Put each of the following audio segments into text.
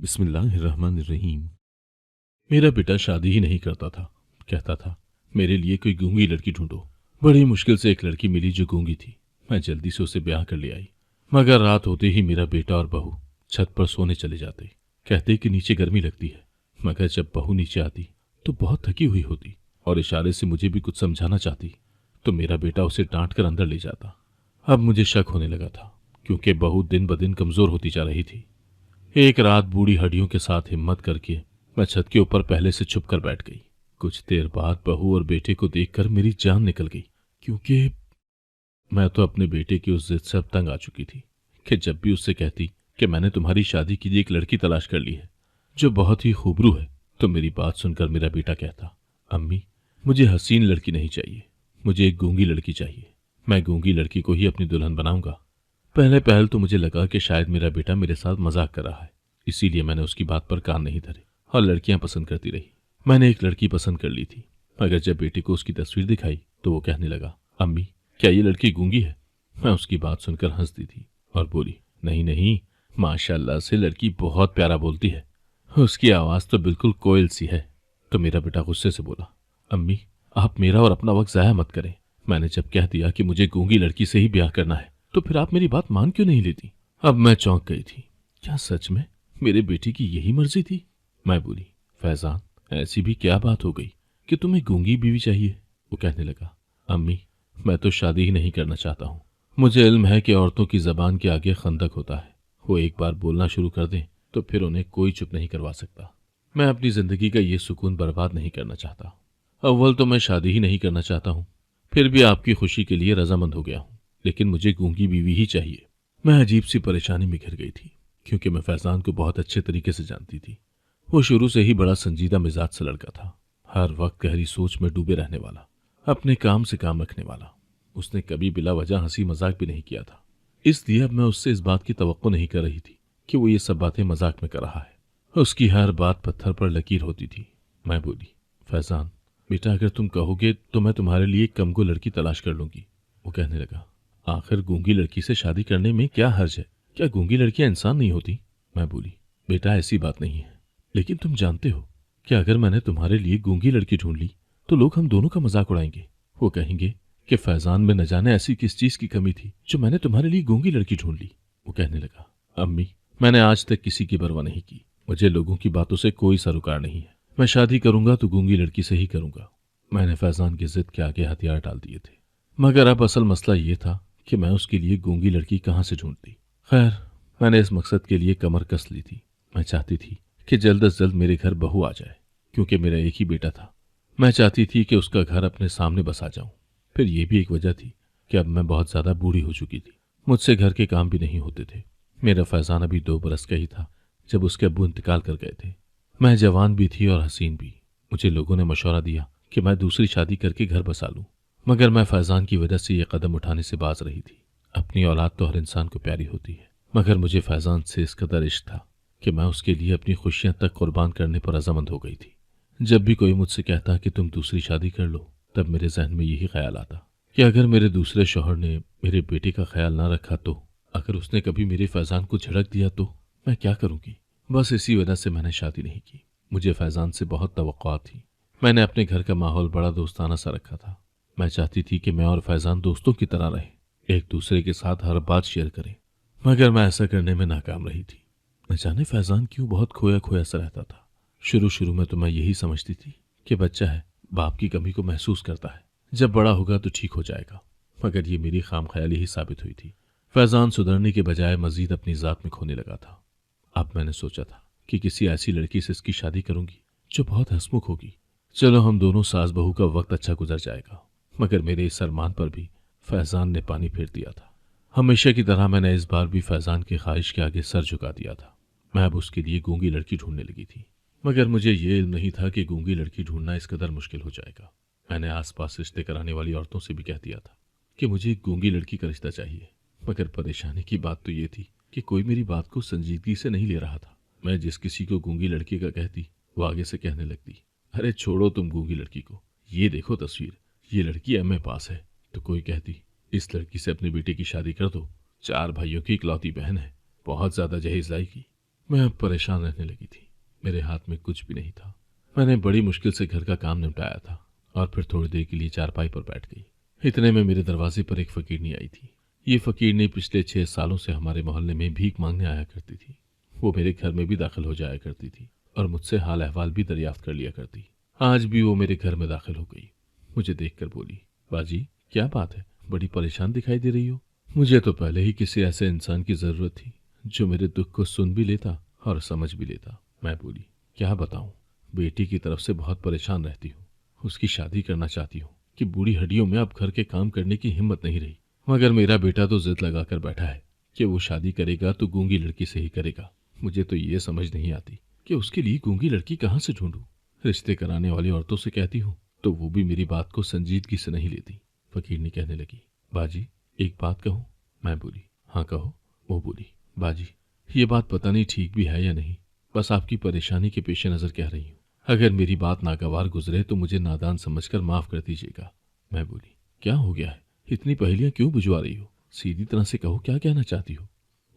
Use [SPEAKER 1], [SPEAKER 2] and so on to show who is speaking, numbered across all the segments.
[SPEAKER 1] बिस्मिल्लाहिर्रहमानिर्रहीम। मेरा बेटा शादी ही नहीं करता था। कहता था मेरे लिए कोई गूंगी लड़की ढूंढो। बड़ी मुश्किल से एक लड़की मिली जो गूंगी थी। मैं जल्दी से उसे ब्याह कर ले आई। मगर रात होते ही मेरा बेटा और बहू छत पर सोने चले जाते। कहते कि नीचे गर्मी लगती है। मगर जब बहू नीचे आती तो बहुत थकी हुई होती और इशारे से मुझे भी कुछ समझाना चाहती तो मेरा बेटा उसे डांट कर अंदर ले जाता। अब मुझे शक होने लगा था क्योंकि बहू दिन ब दिन कमजोर होती जा रही थी। एक रात बूढ़ी हड्डियों के साथ हिम्मत करके मैं छत के ऊपर पहले से छुप कर बैठ गई। कुछ देर बाद बहू और बेटे को देखकर मेरी जान निकल गई क्योंकि मैं तो अपने बेटे की उस जिद से अब तंग आ चुकी थी कि जब भी उससे कहती कि मैंने तुम्हारी शादी के लिए एक लड़की तलाश कर ली है जो बहुत ही खूबरू है, तो मेरी बात सुनकर मेरा बेटा कहता, अम्मी मुझे हसीन लड़की नहीं चाहिए, मुझे एक गूंगी लड़की चाहिए। मैं गूंगी लड़की को ही अपनी दुल्हन बनाऊंगा। पहले पहल तो मुझे लगा कि शायद मेरा बेटा मेरे साथ मजाक कर रहा है, इसीलिए मैंने उसकी बात पर कान नहीं धरे और लड़कियां पसंद करती रही। मैंने एक लड़की पसंद कर ली थी, मगर जब बेटे को उसकी तस्वीर दिखाई तो वो कहने लगा, अम्मी क्या ये लड़की गूंगी है? मैं उसकी बात सुनकर हंसती थी और बोली, नहीं नहीं, माशाल्लाह से लड़की बहुत प्यारा बोलती है, उसकी आवाज तो बिल्कुल कोयल सी है। तो मेरा बेटा गुस्से से बोला, अम्मी आप मेरा और अपना वक्त जाया मत करें। मैंने जब कह दिया कि मुझे गूंगी लड़की से ही ब्याह करना है तो फिर आप मेरी बात मान क्यों नहीं लेती? अब मैं चौंक गई थी। क्या सच में मेरे बेटे की यही मर्जी थी? मैं बोली, फैजान ऐसी भी क्या बात हो गई कि तुम्हें गूंगी बीवी चाहिए? वो कहने लगा, अम्मी मैं तो शादी ही नहीं करना चाहता हूँ। मुझे इल्म है कि औरतों की जबान के आगे खंदक होता है। वो एक बार बोलना शुरू कर दें तो फिर उन्हें कोई चुप नहीं करवा सकता। मैं अपनी जिंदगी का ये सुकून बर्बाद नहीं करना चाहता। अव्वल तो मैं शादी ही नहीं करना चाहता हूँ, फिर भी आपकी खुशी के लिए रजामंद हो गया हूँ, लेकिन मुझे गूंगी बीवी ही चाहिए। मैं अजीब सी परेशानी में घिर गई थी क्योंकि मैं फैजान को बहुत अच्छे तरीके से जानती थी। वो शुरू से ही बड़ा संजीदा मिजाज सा लड़का था, हर वक्त गहरी सोच में डूबे रहने वाला, अपने काम से काम रखने वाला। उसने कभी बिला वजह हंसी मजाक भी नहीं किया था, इसलिए अब मैं उससे इस बात की तवक्को नहीं कर रही थी कि वो ये सब बातें मजाक में कर रहा है। उसकी हर बात पत्थर पर लकीर होती थी। मैं बोली, फैजान बेटा अगर तुम कहोगे तो मैं तुम्हारे लिए एक कमगो लड़की तलाश कर लूंगी। वो कहने लगा, आखिर गूंगी लड़की से शादी करने में क्या हर्ज है? क्या गूंगी लड़कियां इंसान नहीं होती? मैं बोली, बेटा ऐसी बात नहीं है, लेकिन तुम जानते हो कि अगर मैंने तुम्हारे लिए गूंगी लड़की ढूंढ ली तो लोग हम दोनों का मजाक उड़ाएंगे। वो कहेंगे कि फैजान में न जाने ऐसी किस चीज की कमी थी जो मैंने तुम्हारे लिए गूंगी लड़की ढूंढ ली। वो कहने लगा, अम्मी मैंने आज तक किसी की परवाह नहीं की, मुझे लोगों की बातों से कोई सरोकार नहीं है। मैं शादी करूंगा तो गूंगी लड़की से ही करूंगा। मैंने फैजान की जिद के आगे हथियार डाल दिए थे, मगर अब असल मसला ये था कि मैं उसके लिए गूंगी लड़की कहाँ से ढूंढती। खैर मैंने इस मकसद के लिए कमर कस ली थी। मैं चाहती थी कि जल्द अज जल्द मेरे घर बहू आ जाए, क्योंकि मेरा एक ही बेटा था। मैं चाहती थी कि उसका घर अपने सामने बसा जाऊं। फिर यह भी एक वजह थी कि अब मैं बहुत ज्यादा बूढ़ी हो चुकी थी, मुझसे घर के काम भी नहीं होते थे। मेरा फैजान अभी 2 बरस का ही था जब उसके अब्बू इंतकाल कर गए थे। मैं जवान भी थी और हसीन भी। मुझे लोगों ने मशवरा दिया कि मैं दूसरी शादी करके घर बसा लूं, मगर मैं फैजान की वजह से यह कदम उठाने से बाज रही थी। अपनी औलाद तो हर इंसान को प्यारी होती है, मगर मुझे फैजान से इस कदर इश्क था कि मैं उसके लिए अपनी खुशियां तक कुर्बान करने पर रजामंद हो गई थी। जब भी कोई मुझसे कहता कि तुम दूसरी शादी कर लो, तब मेरे जहन में यही ख्याल आता कि अगर मेरे दूसरे शौहर ने मेरे बेटे का ख्याल ना रखा तो, अगर उसने कभी मेरे फैजान को झड़क दिया तो मैं क्या करूंगी। बस इसी वजह से मैंने शादी नहीं की। मुझे फैजान से बहुत तवक्कुआत थी। मैंने अपने घर का माहौल बड़ा दोस्ताना सा रखा था। मैं चाहती थी कि मैं और फैजान दोस्तों की तरह रहे, एक दूसरे के साथ हर बात शेयर करें, मगर मैं ऐसा करने में नाकाम रही थी। न जाने फैजान क्यों बहुत खोया खोया सा रहता था। शुरू शुरू में तो मैं यही समझती थी कि बच्चा है, बाप की कमी को महसूस करता है, जब बड़ा होगा तो ठीक हो जाएगा, मगर ये मेरी खामख्याली ही साबित हुई थी। फैजान सुधरने के बजाय मजीद अपनी जात में खोने लगा था। अब मैंने सोचा था कि किसी ऐसी लड़की से इसकी शादी करूंगी जो बहुत हंसमुख होगी। चलो हम दोनों सास बहू का वक्त अच्छा गुजर जाएगा। मगर मेरे इस अरमान पर भी फैजान ने पानी फेर दिया था। हमेशा की तरह मैंने इस बार भी फैजान की ख्वाहिश के आगे सर झुका दिया था। मैं अब उसके लिए गूंगी लड़की ढूंढने लगी थी, मगर मुझे ये इल्म नहीं था कि गूंगी लड़की ढूंढना इस कदर मुश्किल हो जाएगा। मैंने आसपास रिश्ते कराने वाली औरतों से भी कह दिया था कि मुझे एक गूंगी लड़की का रिश्ता चाहिए, मगर परेशानी की बात तो ये थी कि कोई मेरी बात को संजीदगी से नहीं ले रहा था। मैं जिस किसी को गूंगी लड़की का कहती, वो आगे से कहने लगती, अरे छोड़ो तुम गूंगी लड़की को, ये देखो तस्वीर, ये लड़की एमए पास है। तो कोई कहती, इस लड़की से अपने बेटे की शादी कर दो, 4 भाइयों की इकलौती बहन है, बहुत ज्यादा जहेज लाएगी। मैं अब परेशान रहने लगी थी। मेरे हाथ में कुछ भी नहीं था। मैंने बड़ी मुश्किल से घर का काम निपटाया था और फिर थोड़ी देर के लिए चारपाई पर बैठ गई। इतने में मेरे दरवाजे पर एक फकीरनी आई थी। ये फकीरनी पिछले 6 सालों से हमारे मोहल्ले में भीख मांगने आया करती थी। वो मेरे घर में भी दाखिल हो जाया करती थी और मुझसे हाल अहवाल भी दरियाफ्त कर लिया करती। आज भी वो मेरे घर में दाखिल हो गई। मुझे देखकर बोली, बाजी क्या बात है, बड़ी परेशान दिखाई दे रही हो। मुझे तो पहले ही किसी ऐसे इंसान की जरूरत थी जो मेरे दुख को सुन भी लेता और समझ भी लेता। मैं बोली, क्या बताऊं, बेटी की तरफ से बहुत परेशान रहती हूँ। उसकी शादी करना चाहती हूँ कि बूढ़ी हड्डियों में अब घर के काम करने की हिम्मत नहीं रही। मगर मेरा बेटा तो जिद लगाकर बैठा है कि वो शादी करेगा तो गूंगी लड़की से ही करेगा। मुझे तो ये समझ नहीं आती कि उसके लिए गूंगी लड़की कहाँ से ढूंढूं। रिश्ते कराने वाली औरतों से कहती हूँ तो वो भी मेरी बात को संजीदगी से नहीं लेती। फकीरनी कहने लगी, बाजी एक बात कहूँ। मैं बोली, हाँ कहो। वो बोली, बाजी ये बात पता नहीं ठीक भी है या नहीं, बस आपकी परेशानी के पेश नजर कह रही हूँ। अगर मेरी बात नागवार गुजरे तो मुझे नादान समझकर माफ कर दीजिएगा। मैं बोली, क्या हो गया है, इतनी पहेलियां क्यों बुझवा रही हो, सीधी तरह से कहो क्या कहना चाहती हो।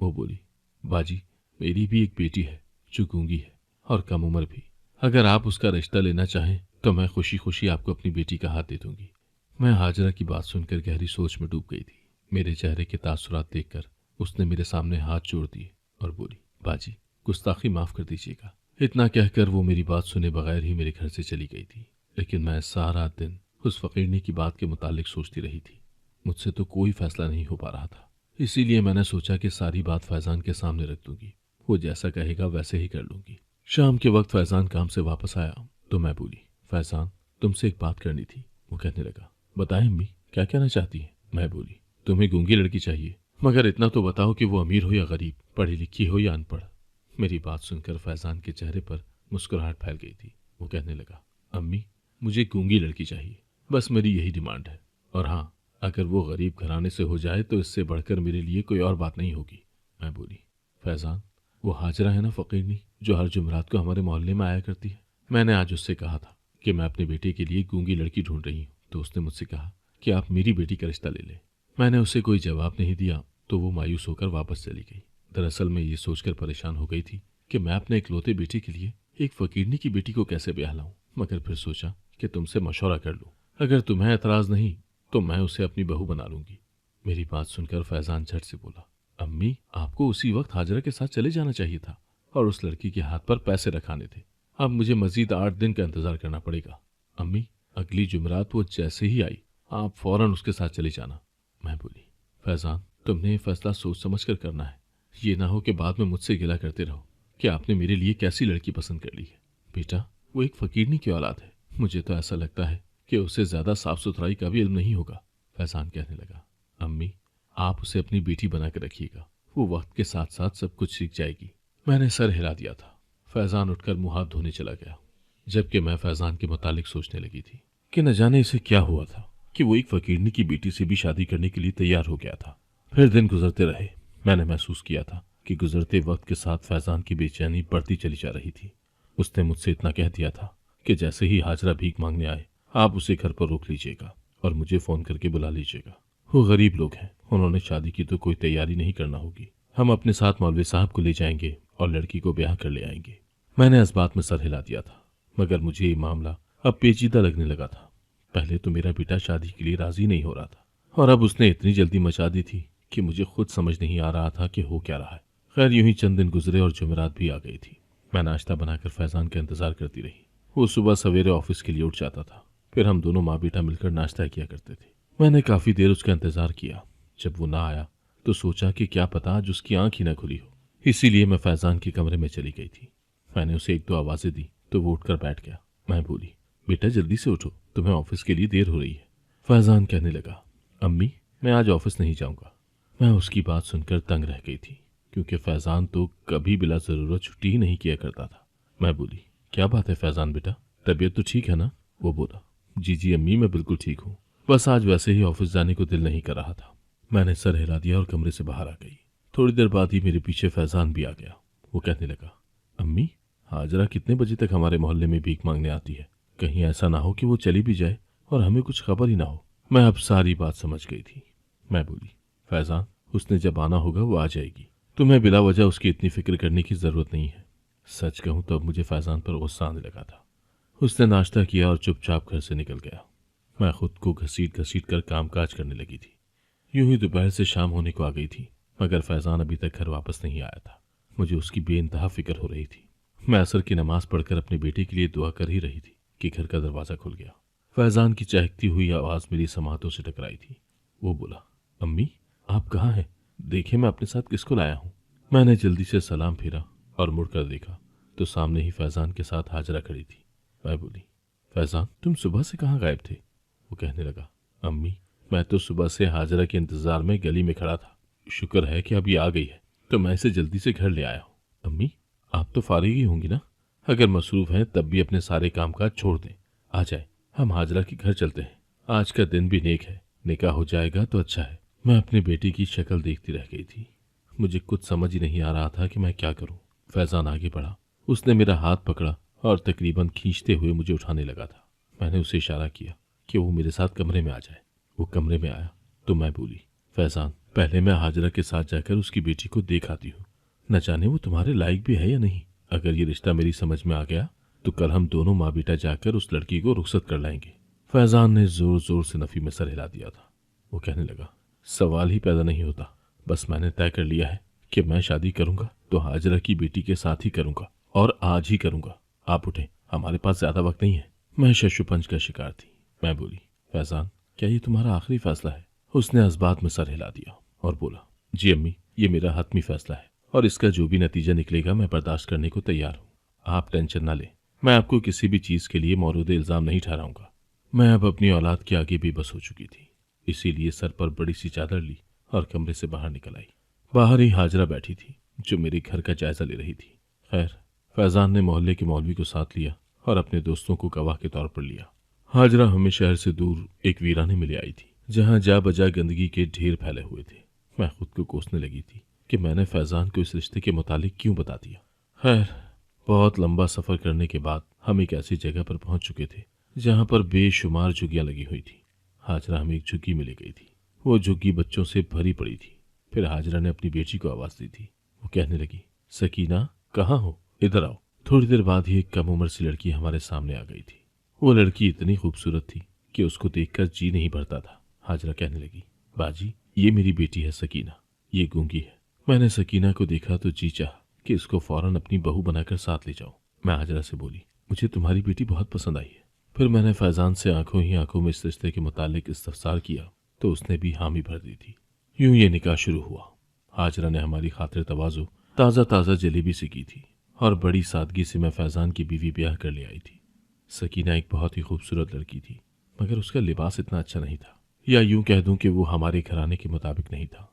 [SPEAKER 1] वो बोली, बाजी मेरी भी एक बेटी है जो गूंगी है और कम उम्र भी। अगर आप उसका रिश्ता लेना चाहें तो मैं खुशी खुशी आपको अपनी बेटी का हाथ दे दूंगी। मैं हाजरा की बात सुनकर गहरी सोच में डूब गई थी। मेरे चेहरे के तासुरात देखकर उसने मेरे सामने हाथ जोड़ दिए और बोली, बाजी गुस्ताखी माफ कर दीजिएगा। इतना कहकर वो मेरी बात सुने बगैर ही मेरे घर से चली गई थी। लेकिन मैं सारा दिन उस फकीरनी की बात के मुतालिक सोचती रही थी। मुझसे तो कोई फैसला नहीं हो पा रहा था। इसीलिए मैंने सोचा कि सारी बात फैजान के सामने रख दूंगी, वो जैसा कहेगा वैसे ही कर लूंगी। शाम के वक्त फैजान काम से वापस आया तो मैं बोली, फैजान तुमसे एक बात करनी थी। वो कहने लगा, बताएं अम्मी क्या कहना चाहती है। मैं बोली, तुम्हें गूंगी लड़की चाहिए, मगर इतना तो बताओ कि वो अमीर हो या गरीब, पढ़ी लिखी हो या अनपढ़। मेरी बात सुनकर फैजान के चेहरे पर मुस्कुराहट फैल गई थी। वो कहने लगा, अम्मी मुझे गूंगी लड़की चाहिए, बस मेरी यही डिमांड है। और हाँ, अगर वो गरीब घराने से हो जाए तो इससे बढ़कर मेरे लिए कोई और बात नहीं होगी। मैं बोली, फैजान वो हाजरा है ना फकीरनी जो हर जुमरात को हमारे मोहल्ले में आया करती है। मैंने आज उससे कहा था कि मैं अपने बेटे के लिए गूंगी लड़की ढूंढ रही हूँ, तो उसने मुझसे कहा कि आप मेरी बेटी का रिश्ता ले लें। मैंने उसे कोई जवाब नहीं दिया तो वो मायूस होकर वापस चली गई। दरअसल मैं ये सोचकर परेशान हो गई थी कि मैं अपने इकलौते बेटे के लिए एक फकीरनी की बेटी को कैसे ब्याह लाऊं। मगर फिर सोचा कि तुमसे मशवरा कर लूं, अगर तुम्हें एतराज नहीं तो मैं उसे अपनी बहू बना लूंगी। मेरी बात सुनकर फैजान झट से बोला, अम्मी आपको उसी वक्त हाजरा के साथ चले जाना चाहिए था और उस लड़की के हाथ पर पैसे रखाने थे। अब मुझे मजीद 8 दिन का इंतजार करना पड़ेगा। अम्मी अगली जुमरात वो जैसे ही आई आप फौरन उसके साथ चले जाना। मैं बोली, फैजान तुमने ये फैसला सोच समझ कर करना है, ये ना हो कि बाद में मुझसे गिला करते रहो कि आपने मेरे लिए कैसी लड़की पसंद कर ली है। बेटा वो एक फकीरनी की औलाद है, मुझे तो ऐसा लगता है कि उसे ज्यादा साफ सुथराई का भी इल्म नहीं होगा। फैजान कहने लगा, अम्मी आप उसे अपनी बेटी बना कर रखिएगा, वो वक्त के साथ साथ सब कुछ सीख जाएगी। मैंने सर हिला दिया था। फैजान उठकर मुंह हाथ धोने चला गया, जबकि मैं फैजान के मुतालिक सोचने लगी थी कि न जाने इसे क्या हुआ था कि वो एक फकीरनी की बेटी से भी शादी करने के लिए तैयार हो गया था। फिर दिन गुजरते रहे। मैंने महसूस किया था कि गुजरते वक्त के साथ फैजान की बेचैनी बढ़ती चली जा रही थी। उसने मुझसे इतना कह दिया था कि जैसे ही हाजरा भीख मांगने आए आप उसे घर पर रोक लीजिएगा और मुझे फोन करके बुला लीजिएगा। वो गरीब लोग हैं, उन्होंने शादी की तो कोई तैयारी नहीं करना होगी। हम अपने साथ मौलवी साहब को ले जाएंगे और लड़की को ब्याह कर ले आएंगे। मैंने इस बात में सर हिला दिया था, मगर मुझे ये मामला अब पेचीदा लगने लगा था। पहले तो मेरा बेटा शादी के लिए राजी नहीं हो रहा था और अब उसने इतनी जल्दी मचा दी थी कि मुझे खुद समझ नहीं आ रहा था कि हो क्या रहा है। खैर यूं ही चंद दिन गुजरे और जुमेरात भी आ गई थी। मैं नाश्ता बनाकर फैजान का इंतजार करती रही। वो सुबह सवेरे ऑफिस के लिए उठ जाता था, फिर हम दोनों माँ बेटा मिलकर नाश्ता किया करते थे। मैंने काफी देर उसका इंतजार किया। जब वो ना आया तो सोचा कि क्या पता आज उसकी आंख ही ना खुली हो, इसीलिए मैं फैजान के कमरे में चली गई थी। मैंने उसे 1-2 आवाजें दी तो वो उठकर बैठ गया। मैं बोली, बेटा जल्दी से उठो, तुम्हें ऑफिस के लिए देर हो रही है। फैजान कहने लगा, अम्मी मैं आज ऑफिस नहीं जाऊंगा। मैं उसकी बात सुनकर तंग रह गई थी, क्योंकि फैजान तो कभी बिला जरूरत छुट्टी ही नहीं किया करता था। मैं बोली, क्या बात है फैजान बेटा, तबीयत तो ठीक है ना। वो बोला, जी जी अम्मी मैं बिल्कुल ठीक हूँ, बस आज वैसे ही ऑफिस जाने को दिल नहीं कर रहा था। मैंने सर हिला दिया और कमरे से बाहर आ गई। थोड़ी देर बाद ही मेरे पीछे फैजान भी आ गया। वो कहने लगा, अम्मी हाजरा कितने बजे तक हमारे मोहल्ले में भीख मांगने आती है, कहीं ऐसा ना हो कि वो चली भी जाए और हमें कुछ खबर ही ना हो। मैं अब सारी बात समझ गई थी। मैं बोली, फैजान उसने जब आना होगा वो आ जाएगी, तुम्हें बिला वजह उसकी इतनी फिक्र करने की ज़रूरत नहीं है। सच कहूँ तो अब मुझे फैज़ान पर गुस्सा आने लगा था। उसने नाश्ता किया और चुपचाप घर से निकल गया। मैं खुद को घसीट घसीट कर कामकाज करने लगी थी। यूं ही दोपहर से शाम होने को आ गई थी, मगर फैज़ान अभी तक घर वापस नहीं आया था। मुझे उसकी बेइंतहा फिक्र हो रही थी। मैं असर की नमाज पढ़कर अपने बेटे के लिए दुआ कर ही रही थी कि घर का दरवाज़ा खुल गया। फैज़ान की चहकती हुई आवाज़ मेरी समातों से टकराई थी। वो बोला, अम्मी आप कहाँ हैं? देखिए मैं अपने साथ किसको लाया हूँ। मैंने जल्दी से सलाम फेरा और मुड़कर देखा तो सामने ही फैज़ान के साथ हाजरा खड़ी थी। मैं बोली, फैज़ान तुम सुबह से कहाँ गायब थे? वो कहने लगा, अम्मी मैं तो सुबह से हाजरा के इंतज़ार में गली में खड़ा था। शुक्र है कि अब ये आ गई है तो मैं इसे जल्दी से घर ले आया हूँ। अम्मी आप तो फारिग ही होंगी ना? अगर मसरूफ़ हैं तब भी अपने सारे कामकाज छोड़ दें। आ जाए, हम हाजरा के घर चलते हैं। आज का दिन भी नेक है, निकाह हो जाएगा तो अच्छा है। मैं अपने बेटी की शक्ल देखती रह गई थी। मुझे कुछ समझ ही नहीं आ रहा था कि मैं क्या करूं। फैज़ान आगे बढ़ा। उसने मेरा हाथ पकड़ा और तकरीबन खींचते हुए मुझे उठाने लगा था। मैंने उसे इशारा किया कि वो मेरे साथ कमरे में आ जाए। वो कमरे में आया तो मैं बोली, फैज़ान पहले मैं हाजरा के साथ जाकर उसकी बेटी को देख आती हूँ। न जाने वो तुम्हारे लायक भी है या नहीं। अगर ये रिश्ता मेरी समझ में आ गया तो कल हम दोनों माँ बेटा जाकर उस लड़की को रुखसत कर लाएंगे। फैज़ान ने जोर जोर से नफ़ी में सर हिला दिया था। वो कहने लगा, सवाल ही पैदा नहीं होता। बस मैंने तय कर लिया है कि मैं शादी करूंगा तो हाजरा की बेटी के साथ ही करूंगा और आज ही करूंगा। आप उठें, हमारे पास ज्यादा वक्त नहीं है। मैं शशुपंज का शिकार थी। मैं बोली, फैज़ान क्या ये तुम्हारा आखिरी फैसला है? उसने इस्बात में सर हिला दिया और बोला, जी अम्मी ये मेरा हतमी फैसला है और इसका जो भी नतीजा निकलेगा मैं बर्दाश्त करने को तैयार हूँ। आप टेंशन ना लें, मैं आपको किसी भी चीज़ के लिए मौरूद इल्ज़ाम नहीं ठहराऊंगा। मैं अब अपनी औलाद के आगे बेबस हो चुकी थी, इसीलिए सर पर बड़ी सी चादर ली और कमरे से बाहर निकल आई। बाहर ही हाजरा बैठी थी जो मेरे घर का जायजा ले रही थी। खैर फैज़ान ने मोहल्ले के मौलवी को साथ लिया और अपने दोस्तों को गवाह के तौर पर लिया। हाजरा हमें शहर से दूर एक वीराने में ले आई थी जहाँ जा बजा गंदगी के ढेर फैले हुए थे। मैं खुद को कोसने लगी थी कि मैंने फैज़ान को इस रिश्ते के मुतालिक क्यों बता दिया। खैर बहुत लंबा सफ़र करने के बाद हम एक ऐसी जगह पर पहुंच चुके थे जहाँ पर बेशुमार झुग्गियाँ लगी हुई थी। हाजरा हमें एक झुग्गी में ले गई थी। वो झुग्गी बच्चों से भरी पड़ी थी। फिर हाजरा ने अपनी बेटी को आवाज़ दी थी। वो कहने लगी, सकीना कहाँ हो, इधर आओ। थोड़ी देर बाद ही एक कम उम्र सी लड़की हमारे सामने आ गई थी। वो लड़की इतनी खूबसूरत थी कि उसको देखकर जी नहीं भरता था। हाजरा कहने लगी, बाजी ये मेरी बेटी है सकीना, ये गूंगी है। मैंने सकीना को देखा तो जी चाहा कि इसको फौरन अपनी बहू बनाकर साथ ले जाऊं। मैं हाजरा से बोली, मुझे तुम्हारी बेटी बहुत पसंद आई है। फिर मैंने फैज़ान से आंखों ही आंखों में इस रिश्ते के मुतालिक इस्तफसार किया तो उसने भी हामी भर दी थी। यूं ये निकाह शुरू हुआ। हाजरा ने हमारी खातिर तवाज़ो ताज़ा ताज़ा जलेबी से की थी और बड़ी सादगी से मैं फैज़ान की बीवी ब्याह कर ले आई थी। सकीना एक बहुत ही खूबसूरत लड़की थी, मगर उसका लिबास इतना अच्छा नहीं था, या यूं कह दूं कि वो हमारे घराने के मुताबिक नहीं था।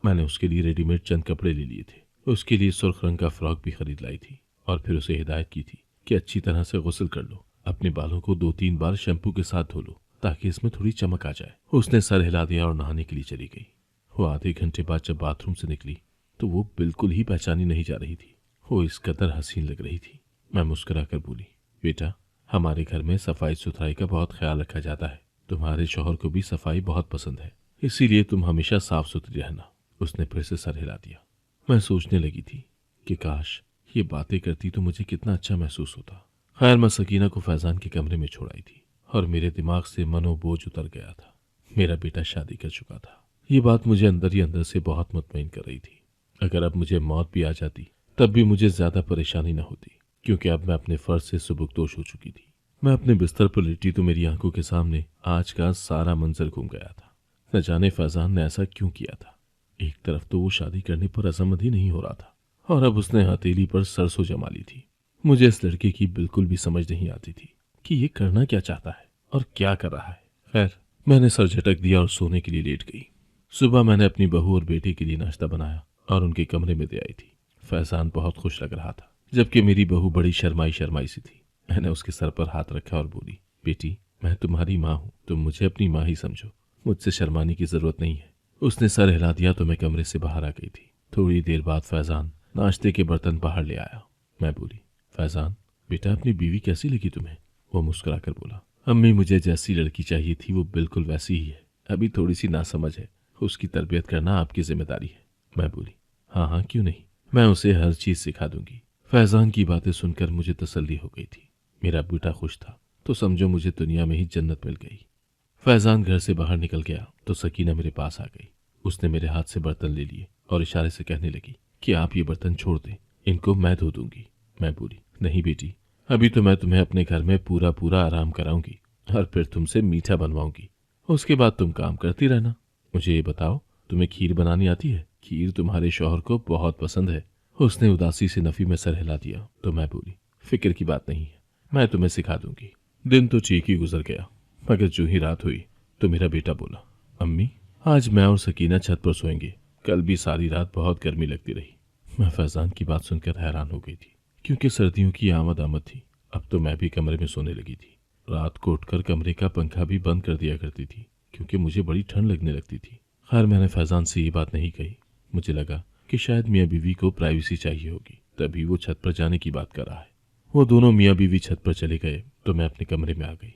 [SPEAKER 1] मैंने उसके लिए रेडीमेड चंद कपड़े ले लिए थे। उसके लिए सुर्ख रंग का फ्रॉक भी खरीद लाई थी और फिर उसे हिदायत की थी कि अच्छी तरह से गुस्ल कर लो, अपने बालों को 2-3 बार शैम्पू के साथ धो लो ताकि इसमें थोड़ी चमक आ जाए। उसने सर हिला दिया और नहाने के लिए चली गई। वो आधे घंटे बाद जब बाथरूम से निकली तो वो बिल्कुल ही पहचानी नहीं जा रही थी। वो इस कदर हसीन लग रही थी। मैं मुस्कुरा कर बोली, बेटा हमारे घर में सफाई सुथराई का बहुत ख्याल रखा जाता है। तुम्हारे शौहर को भी सफाई बहुत पसंद है, इसीलिए तुम हमेशा साफ सुथरी रहना। उसने फिर से सर हिला दिया। मैं सोचने लगी थी कि काश ये बातें करती तो मुझे कितना अच्छा महसूस होता। खैर मैं सकीना को फैज़ान के कमरे में छोड़ आई थी और मेरे दिमाग से मनोबोझ उतर गया था। मेरा बेटा शादी कर चुका था। ये बात मुझे अंदर ही अंदर से बहुत मुतमईन कर रही थी। अगर अब मुझे मौत भी आ जाती तब भी मुझे ज्यादा परेशानी न होती, क्योंकि अब मैं अपने फर्ज से सुबुकदोश हो चुकी थी। मैं अपने बिस्तर पर लेटी तो मेरी आंखों के सामने आज का सारा मंजर घूम गया था। न जाने फैज़ान ने ऐसा क्यों किया था। एक तरफ तो वो शादी करने पर अज़मत ही नहीं हो रहा था और अब उसने हथेली पर सरसों जमा ली थी। मुझे इस लड़के की बिल्कुल भी समझ नहीं आती थी कि ये करना क्या चाहता है और क्या कर रहा है। खैर मैंने सर झटक दिया और सोने के लिए लेट गई। सुबह मैंने अपनी बहू और बेटे के लिए नाश्ता बनाया और उनके कमरे में दे आई थी। फैज़ान बहुत खुश लग रहा था, जबकि मेरी बहू बड़ी शर्माई शर्माई सी थी। मैंने उसके सर पर हाथ रखा और बोली, बेटी मैं तुम्हारी माँ हूँ, तुम मुझे अपनी माँ ही समझो, मुझसे शर्माने की जरूरत नहीं है। उसने सर हिला दिया तो मैं कमरे से बाहर आ गई थी। थोड़ी देर बाद फैज़ान नाश्ते के बर्तन बाहर ले आया। मैं बोली, फैज़ान बेटा अपनी बीवी कैसी लगी तुम्हें? वो मुस्कुरा कर बोला, अम्मी मुझे जैसी लड़की चाहिए थी वो बिल्कुल वैसी ही है। अभी थोड़ी सी नासमझ है, उसकी तरबियत करना आपकी जिम्मेदारी है। मैं बोली, हाँ हाँ, क्यों नहीं, मैं उसे हर चीज़ सिखा दूंगी। फैज़ान की बातें सुनकर मुझे तसल्ली हो गई थी। मेरा बेटा खुश था तो समझो मुझे दुनिया में ही जन्नत मिल गई। फैज़ान घर से बाहर निकल गया तो सकीना मेरे पास आ गई। उसने मेरे हाथ से बर्तन ले लिए और इशारे से कहने लगी कि आप ये बर्तन छोड़ दें, इनको मैं धो दूंगी। मैं बोली, नहीं बेटी, अभी तो मैं तुम्हें अपने घर में पूरा पूरा आराम कराऊंगी और फिर तुमसे मीठा बनवाऊंगी। उसके बाद तुम काम करती रहना। मुझे ये बताओ, तुम्हें खीर बनानी आती है? खीर तुम्हारे शौहर को बहुत पसंद है। उसने उदासी से नफी में सर हिला दिया तो मैं बोली, फिक्र की बात नहीं है, मैं तुम्हें सिखा दूंगी। दिन तो ठीक ही गुजर गया, मगर जो ही रात हुई तो मेरा बेटा बोला, अम्मी आज मैं और सकीना छत पर सोएंगे, कल भी सारी रात बहुत गर्मी लगती रही। मैं फैज़ान की बात सुनकर हैरान हो गई थी, क्योंकि सर्दियों की आमद थी। अब तो मैं भी कमरे में सोने लगी थी। रात को उठकर कमरे का पंखा भी बंद कर दिया करती थी, क्योंकि मुझे बड़ी ठंड लगने लगती थी। खैर मैंने फैज़ान से ये बात नहीं कही। मुझे लगा कि शायद मियाँ बीवी को प्राइवेसी चाहिए होगी, तभी वो छत पर जाने की बात कर रहा है। वो दोनों मियाँ बीवी छत पर चले गए तो मैं अपने कमरे में आ गई।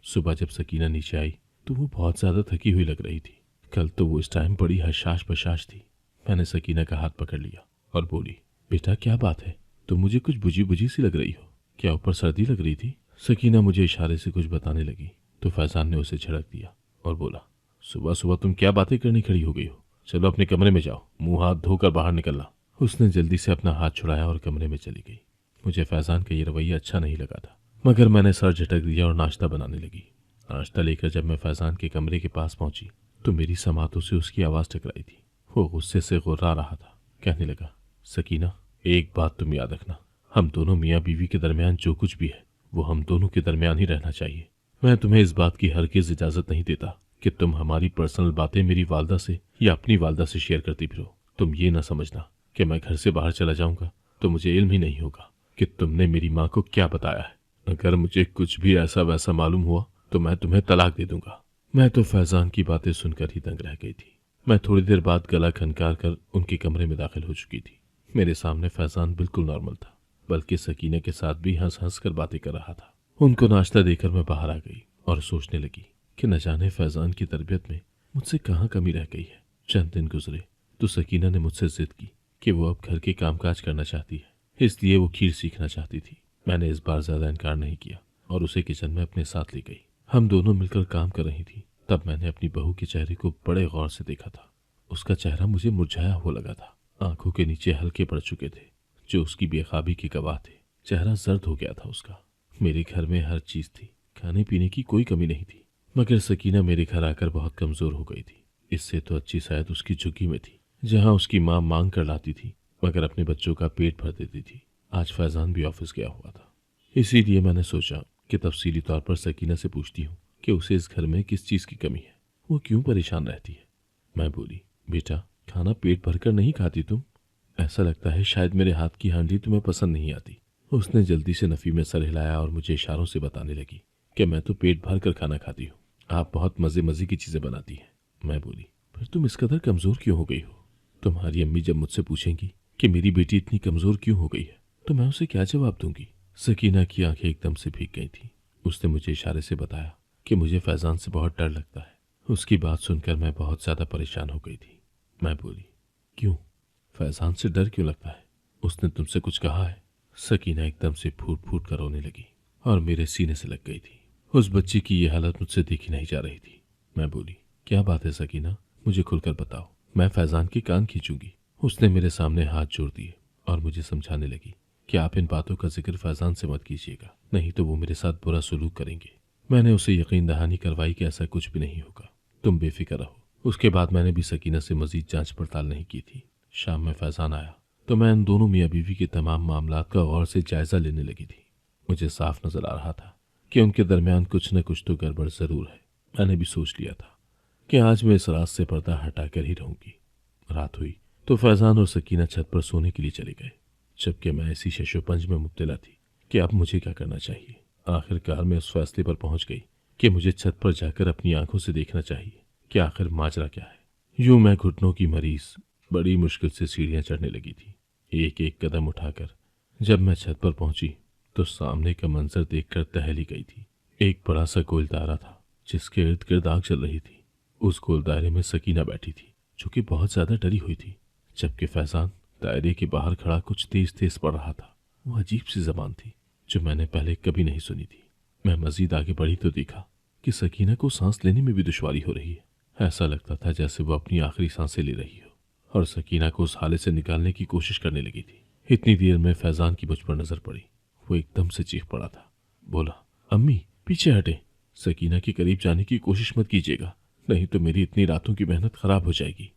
[SPEAKER 1] सुबह जब सकीना नीचे आई तो वो बहुत ज़्यादा थकी हुई लग रही थी। कल तो वो इस टाइम बड़ी हशाश बशाश थी। मैंने सकीना का हाथ पकड़ लिया और बोली, बेटा क्या बात है, तुम मुझे कुछ बुझी बुझी सी लग रही हो, क्या ऊपर सर्दी लग रही थी? सकीना मुझे इशारे से कुछ बताने लगी तो फैज़ान ने उसे झड़क दिया और बोला, सुबह सुबह तुम क्या बातें करने खड़ी हो गई हो? चलो अपने कमरे में जाओ, मुंह हाथ धोकर बाहर निकलना। उसने जल्दी से अपना हाथ छुड़ाया और कमरे में चली गई। मुझे फैज़ान का ये रवैया अच्छा नहीं लगा था, मगर मैंने सर झटक दिया और नाश्ता बनाने लगी। नाश्ता लेकर जब मैं फैज़ान के कमरे के पास पहुंची तो मेरी समातों से उसकी आवाज़ टकराई थी। वो गुस्से से गुर्रा रहा था। कहने लगा, सकीना एक बात तुम याद रखना, हम दोनों मियाँ बीवी के दरमियान जो कुछ भी है वो हम दोनों के दरमियान ही रहना चाहिए। मैं तुम्हें इस बात की हरगिज़ इजाज़त नहीं देता कि तुम हमारी पर्सनल बातें मेरी वालदा से या अपनी वालदा से शेयर करती फिरो। तुम ये ना समझना कि मैं घर से बाहर चला जाऊंगा तो मुझे इल्म ही नहीं होगा कि तुमने मेरी माँ को क्या बताया है। अगर मुझे कुछ भी ऐसा वैसा मालूम हुआ तो मैं तुम्हें तलाक दे दूंगा। मैं तो फैज़ान की बातें सुनकर ही दंग रह गई थी। मैं थोड़ी देर बाद गला खनकार कर उनके कमरे में दाखिल हो चुकी थी। मेरे सामने फैज़ान बिल्कुल नॉर्मल था, बल्कि सकीना के साथ भी हंस हंस कर बातें कर रहा था। उनको नाश्ता देकर मैं बाहर आ गई और सोचने लगी कि न जाने फैज़ान की तरबियत में मुझसे कहाँ कमी रह गई है। चंद दिन गुजरे तो सकीना ने मुझसे जिद की कि वो अब घर के कामकाज करना चाहती है, इसलिए वो खीर सीखना चाहती थी। मैंने इस बार ज्यादा इनकार नहीं किया और उसे किचन में अपने साथ ले गई। हम दोनों मिलकर काम कर रही थी। तब मैंने अपनी बहू के चेहरे को बड़े गौर से देखा था। उसका चेहरा मुझे मुरझाया हुआ लगा था। आंखों के नीचे हल्के पड़ चुके थे जो उसकी बेखाबी के गवाह थे। चेहरा जर्द हो गया था उसका। मेरे घर में हर चीज थी, खाने पीने की कोई कमी नहीं थी, मगर सकीना मेरे घर आकर बहुत कमजोर हो गई थी। इससे तो अच्छी शायद उसकी झुग्गी में थी, जहां उसकी माँ मांग कर लाती थी मगर अपने बच्चों का पेट भर देती थी। आज फैज़ान भी ऑफिस गया हुआ था, इसीलिए मैंने सोचा कि तफसीली तौर पर सकीना से पूछती हूँ कि उसे इस घर में किस चीज़ की कमी है, वो क्यों परेशान रहती है। मैं बोली, बेटा खाना पेट भरकर नहीं खाती तुम? ऐसा लगता है शायद मेरे हाथ की हांडी तुम्हें पसंद नहीं आती। उसने जल्दी से नफ़ी में सर हिलाया और मुझे इशारों से बताने लगी कि मैं तो पेट भर कर खाना खाती हूँ, आप बहुत मज़े मज़े की चीज़ें बनाती हैं। मैं बोली, फिर तुम इस कदर कमज़ोर क्यों हो गई हो? तुम्हारी अम्मी जब मुझसे पूछेंगी कि मेरी बेटी इतनी कमज़ोर क्यों हो गई है तो मैं उसे क्या जवाब दूंगी? सकीना की आंखें एकदम से भीग गई थी। उसने मुझे इशारे से बताया कि मुझे फैज़ान से बहुत डर लगता है। उसकी बात सुनकर मैं बहुत ज़्यादा परेशान हो गई थी। मैं बोली, क्यों? फैज़ान से डर क्यों लगता है? उसने तुमसे कुछ कहा है? सकीना एकदम से फूट फूट कर रोने लगी और मेरे सीने से लग गई थी। उस बच्ची की ये हालत मुझसे देखी नहीं जा रही थी। मैं बोली, क्या बात है सकीना, मुझे खुलकर बताओ, मैं फैज़ान के कान खींचूंगी। उसने मेरे सामने हाथ जोड़ दिए और मुझे समझाने लगी कि आप इन बातों का जिक्र फैज़ान से मत कीजिएगा, नहीं तो वो मेरे साथ बुरा सलूक करेंगे। मैंने उसे यकीन दहानी करवाई कि ऐसा कुछ भी नहीं होगा, तुम बेफिक्र रहो। उसके बाद मैंने भी सकीना से मजीद जांच पड़ताल नहीं की थी। शाम में फैज़ान आया तो मैं इन दोनों मियाँ बीवी के तमाम मामलात का गौर से जायजा लेने लगी थी। मुझे साफ नजर आ रहा था कि उनके दरमियान कुछ न कुछ तो गड़बड़ जरूर है। मैंने भी सोच लिया था कि आज मैं इस रात से पर्दा हटाकर ही रहूंगी। रात हुई तो फैज़ान और सकीना छत पर सोने के लिए चले गए, जबकि मैं ऐसी शशोपंज में मुब्तला थी कि अब मुझे क्या करना चाहिए। आखिरकार मैं उस फैसले पर पहुंच गई कि मुझे छत पर जाकर अपनी आंखों से देखना चाहिए कि आखिर माजरा क्या है। यूं मैं घुटनों की मरीज बड़ी मुश्किल से सीढ़ियां चढ़ने लगी थी। एक एक कदम उठाकर जब मैं छत पर पहुंची तो सामने का मंजर देखकर दहल ही गई थी। एक बड़ा सा गोल दायरा था जिसके इर्द गिर्द आग चल रही थी। उस गोल दायरे में सकीना बैठी थी जो कि बहुत ज्यादा डरी हुई थी, जबकि फैज़ान दायरे के बाहर खड़ा कुछ तेज तेज पढ़ रहा था। वो अजीब सी जबान थी जो मैंने पहले कभी नहीं सुनी थी। मैं मजीद आगे बढ़ी तो देखा कि सकीना को सांस लेने में भी दुश्वारी हो रही है। ऐसा लगता था जैसे वो अपनी आखिरी सांसें ले रही हो और सकीना को उस हाले से निकालने की कोशिश करने लगी थी। इतनी देर में फैजान की मुझ पर नजर पड़ी। वो एकदम से चीख पड़ा था। बोला, अम्मी पीछे हटे, सकीना के करीब जाने की कोशिश मत कीजिएगा, नहीं तो मेरी इतनी रातों की मेहनत खराब हो जाएगी।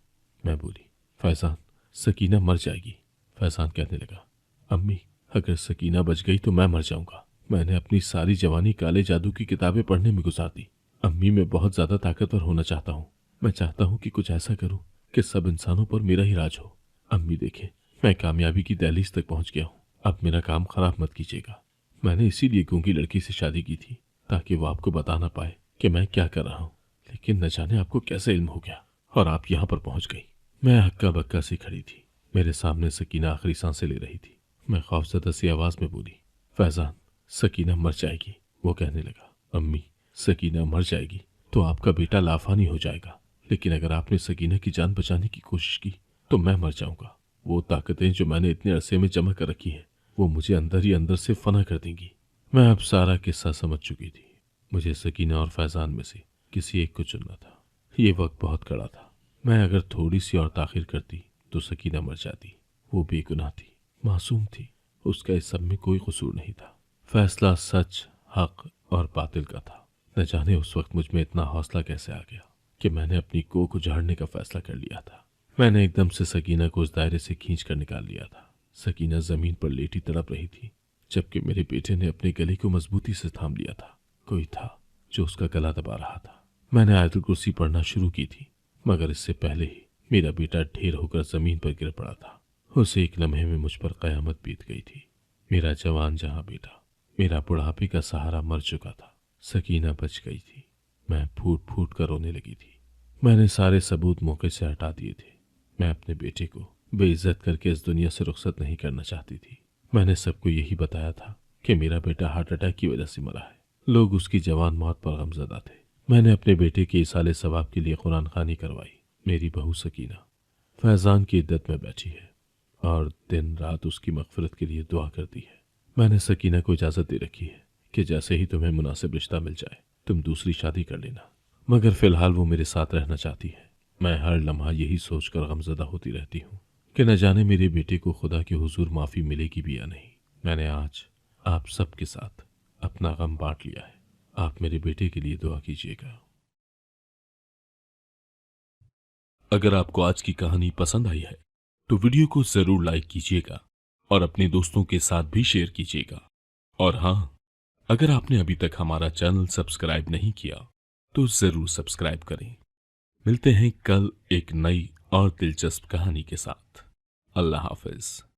[SPEAKER 1] मैं बोली, फैजान सकीना मर जाएगी। फैजान कहने लगा, अम्मी अगर सकीना बच गई तो मैं मर जाऊंगा। मैंने अपनी सारी जवानी काले जादू की किताबें पढ़ने में गुजार दी। अम्मी मैं बहुत ज्यादा ताकतवर होना चाहता हूँ। मैं चाहता हूँ कि कुछ ऐसा करूँ कि सब इंसानों पर मेरा ही राज हो। अम्मी देखे, मैं कामयाबी की दहलीज तक पहुंच गया हूँ। अब मेरा काम खराब मत कीजिएगा। मैंने इसीलिए गूंगी लड़की से शादी की थी ताकि वो आपको बता ना पाए कि मैं क्या कर रहा हूँ। लेकिन न जाने आपको कैसे इल्म हो गया और आप यहाँ पर पहुंच गई। मैं हक्का बक्का सी खड़ी थी। मेरे सामने सकीना आखिरी सांसें ले रही थी। मैं खौफजदा सी आवाज में बोली, फैजान सकीना मर जाएगी। वो कहने लगा, अम्मी सकीना मर जाएगी तो आपका बेटा लाफानी हो जाएगा, लेकिन अगर आपने सकीना की जान बचाने की कोशिश की तो मैं मर जाऊंगा। वो ताकतें जो मैंने इतने अरसे में जमा कर रखी हैं वो मुझे अंदर ही अंदर से फना कर देंगी। मैं अब सारा किस्सा समझ चुकी थी। मुझे सकीना और फैजान में से किसी एक को चुनना था। ये वक्त बहुत कड़ा था। मैं अगर थोड़ी सी और ताखिर करती तो सकीना मर जाती। वो बेगुनाह थी, मासूम थी। उसका इस सब में कोई कसूर नहीं था। फैसला सच, हक और बातिल का था। न जाने उस वक्त मुझ में इतना हौसला कैसे आ गया कि मैंने अपनी कोख उजाड़ने का फैसला कर लिया था। मैंने एकदम से सकीना को उस दायरे से खींच कर निकाल लिया था। सकीना जमीन पर लेटी तड़प रही थी, जबकि मेरे बेटे ने अपने गले को मजबूती से थाम लिया था। कोई था जो उसका गला दबा रहा था। मैंने आयतुल कुर्सी पढ़ना शुरू की थी, मगर इससे पहले ही मेरा बेटा ढेर होकर जमीन पर गिर पड़ा था। उस एक लम्हे में मुझ पर कयामत बीत गई थी। मेरा जवान जहां बेटा, मेरा बुढ़ापे का सहारा मर चुका था। सकीना बच गई थी। मैं फूट फूट कर रोने लगी थी। मैंने सारे सबूत मौके से हटा दिए थे। मैं अपने बेटे को बेइज्जत करके इस दुनिया से रुखसत नहीं करना चाहती थी। मैंने सबको यही बताया था कि मेरा बेटा हार्ट अटैक की वजह से मरा है। लोग उसकी जवान मौत पर गमजदा थे। मैंने अपने बेटे के इसाले सवाब के लिए कुरान खानी करवाई। मेरी बहू सकीना फैजान की इद्दत में बैठी है और दिन रात उसकी मगफिरत के लिए दुआ करती है। मैंने सकीना को इजाज़त दे रखी है कि जैसे ही तुम्हें मुनासिब रिश्ता मिल जाए तुम दूसरी शादी कर लेना, मगर फिलहाल वो मेरे साथ रहना चाहती है। मैं हर लम्हा यही सोचकर गमजदा होती रहती हूँ कि न जाने मेरे बेटे को खुदा के हुजूर माफ़ी मिलेगी भी या नहीं। मैंने आज आप सबके साथ अपना गम बांट लिया है। आप मेरे बेटे के लिए दुआ कीजिएगा। अगर आपको आज की कहानी पसंद आई है तो वीडियो को जरूर लाइक कीजिएगा और अपने दोस्तों के साथ भी शेयर कीजिएगा। और हाँ, अगर आपने अभी तक हमारा चैनल सब्सक्राइब नहीं किया तो जरूर सब्सक्राइब करें। मिलते हैं कल एक नई और दिलचस्प कहानी के साथ। अल्लाह हाफिज।